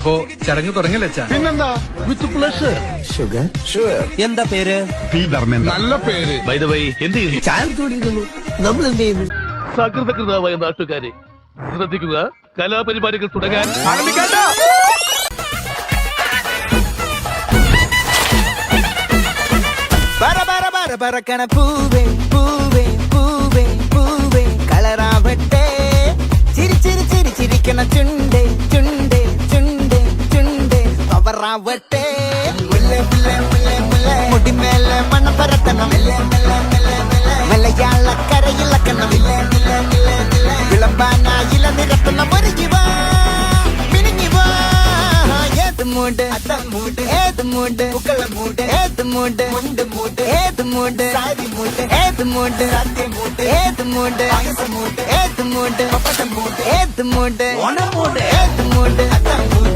അപ്പോ ചടങ്ങ് തുടങ്ങില്ല അച്ഛാ. പിന്നെന്താ, വിത്ത് പ്ലഷർ. ഷുഗർ എന്താ പേര്? നല്ല പേര്. ബൈ ദ വൈ എന്ത് ചെയ്യുന്നു? ചായ തോടിയിരുന്നു. നമ്മൾ എന്ത് ചെയ്യുന്നു? സകൃതകൃതമായ നാട്ടുകാരെ ശ്രദ്ധിക്കുക, കലാപരിപാടികൾ തുടങ്ങാൻ പറക്കണ പൂവേ പൂവേ പൂവേ പൂവേ കളറാവട്ടെ. ചിരി ചിരി ചിരി ചിരിക്കണ ചുണ്ടേ ചുണ്ടേ ചുണ്ടേ ചുണ്ടേ പവറാവട്ടെ. മുടിമേലെ മണം പരത്തണം, മലയാളക്കരയിളക്കണം, വിളമ്പാനായില നിരത്തണം. ഒരുങ്ങിവാ മിനിങ്ങിവാ. ഏത് മൂട് ഏത് മൂട് ഏത് മൂട് ഏത് മൂട് ഏത് മൂട് ഏത് മൂട് ഏത് മൂട് ഏത് മൂട് ഏത് മൂട് ഏത് മൂട്